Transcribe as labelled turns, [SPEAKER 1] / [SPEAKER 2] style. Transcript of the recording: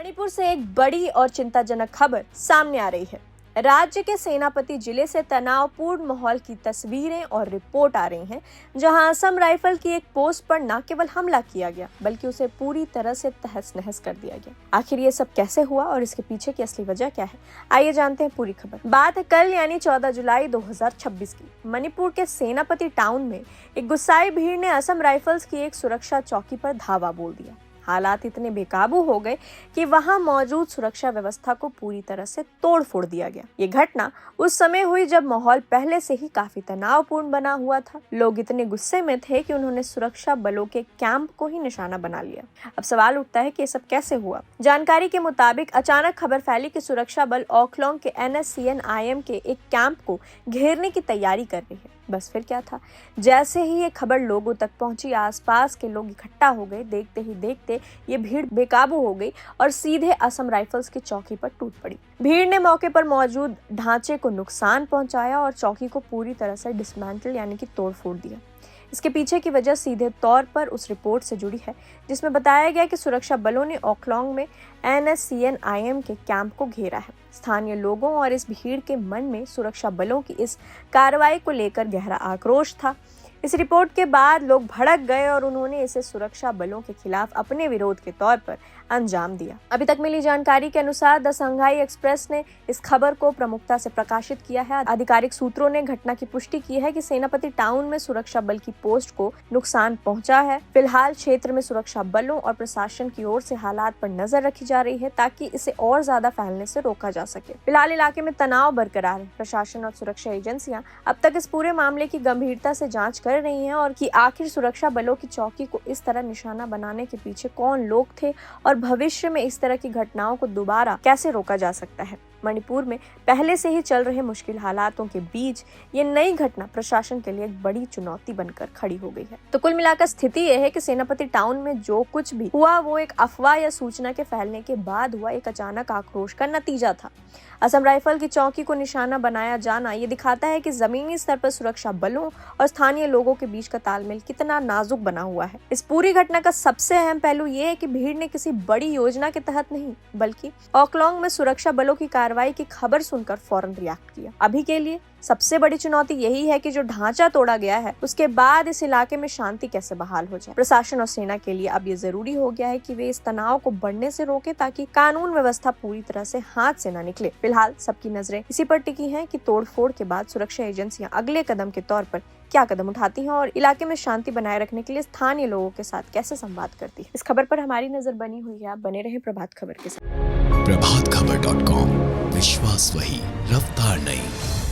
[SPEAKER 1] मणिपुर से एक बड़ी और चिंताजनक खबर सामने आ रही है। राज्य के सेनापति जिले से तनावपूर्ण माहौल की तस्वीरें और रिपोर्ट आ रही हैं, जहां असम राइफल की एक पोस्ट पर न केवल हमला किया गया बल्कि उसे पूरी तरह से तहस नहस कर दिया गया। आखिर ये सब कैसे हुआ और इसके पीछे की असली वजह क्या है, आइए जानते हैं पूरी खबर। बात है कल यानी 14 जुलाई 2026 की। मणिपुर के सेनापति टाउन में एक गुस्साई भीड़ ने असम राइफल्स की एक सुरक्षा चौकी पर धावा बोल दिया। हालात इतने बेकाबू हो गए कि वहां मौजूद सुरक्षा व्यवस्था को पूरी तरह से तोड़ फोड़ दिया गया। ये घटना उस समय हुई जब माहौल पहले से ही काफी तनावपूर्ण बना हुआ था। लोग इतने गुस्से में थे कि उन्होंने सुरक्षा बलों के कैंप को ही निशाना बना लिया। अब सवाल उठता है कि ये सब कैसे हुआ। जानकारी के मुताबिक अचानक खबर फैली कि सुरक्षा बल ओखलांग के NSCN-IM के एक कैंप को घेरने की तैयारी कर रही है। बस फिर क्या था, जैसे ही ये खबर लोगों तक पहुंची, आसपास के लोग इकट्ठा हो गए। देखते ही देखते ये भीड़ बेकाबू हो गई और सीधे असम राइफल्स की चौकी पर टूट पड़ी। भीड़ ने मौके पर मौजूद ढांचे को नुकसान पहुंचाया और चौकी को पूरी तरह से डिसमेंटल यानी कि तोड़ फोड़ दिया। इसके पीछे की वजह सीधे तौर पर उस रिपोर्ट से जुड़ी है जिसमें बताया गया कि सुरक्षा बलों ने ओखलांग में NSCN-IM के कैंप को घेरा है। स्थानीय लोगों और इस भीड़ के मन में सुरक्षा बलों की इस कार्रवाई को लेकर गहरा आक्रोश था। इस रिपोर्ट के बाद लोग भड़क गए और उन्होंने इसे सुरक्षा बलों के खिलाफ अपने विरोध के तौर पर अंजाम दिया। अभी तक मिली जानकारी के अनुसार द संघाई एक्सप्रेस ने इस खबर को प्रमुखता से प्रकाशित किया है। आधिकारिक सूत्रों ने घटना की पुष्टि की है कि सेनापति टाउन में सुरक्षा बल की पोस्ट को नुकसान पहुंचा है। फिलहाल क्षेत्र में सुरक्षा बलों और प्रशासन की ओर से हालात पर नजर रखी जा रही है ताकि इसे और ज्यादा फैलने से रोका जा सके। फिलहाल इलाके में तनाव बरकरार है। प्रशासन और सुरक्षा एजेंसियां अब तक इस पूरे मामले की गंभीरता से जांच कर रही हैं और कि आखिर सुरक्षा बलों की चौकी को इस तरह निशाना बनाने के पीछे कौन लोग थे और भविष्य में इस तरह की घटनाओं को दोबारा कैसे रोका जा सकता है। मणिपुर में पहले से ही चल रहे मुश्किल हालातों के बीच ये नई घटना प्रशासन के लिए एक बड़ी चुनौती बनकर खड़ी हो गई है। तो कुल मिलाकर स्थिति यह है कि सेनापति टाउन में जो कुछ भी हुआ वो एक अफवाह या सूचना के फैलने के बाद हुआ एक अचानक आक्रोश का नतीजा था। असम राइफल की चौकी को निशाना बनाया जाना ये दिखाता है कि जमीनी स्तर पर सुरक्षा बलों और स्थानीय लोगों के बीच का तालमेल कितना नाजुक बना हुआ है। इस पूरी घटना का सबसे अहम पहलू ये है कि भीड़ ने किसी बड़ी योजना के तहत नहीं बल्कि ओखलांग में सुरक्षा बलों की कार्रवाई की खबर सुनकर फौरन रिएक्ट किया। अभी के लिए सबसे बड़ी चुनौती यही है कि जो ढांचा तोड़ा गया है उसके बाद इस इलाके में शांति कैसे बहाल हो जाए। प्रशासन और सेना के लिए अब ये जरूरी हो गया है कि वे इस तनाव को बढ़ने से रोके ताकि कानून व्यवस्था पूरी तरह से हाथ से न निकले। फिलहाल सबकी नजरें इसी पर टिकी हैं कि तोड़फोड़ के बाद सुरक्षा एजेंसियां अगले कदम के तौर पर क्या कदम उठाती हैं और इलाके में शांति बनाए रखने के लिए स्थानीय लोगों के साथ कैसे संवाद करती है। इस खबर पर हमारी नजर बनी हुई है। आप बने रहे प्रभात खबर के साथ।
[SPEAKER 2] प्रभातखबर.com, विश्वास वही, रफ्तार नहीं।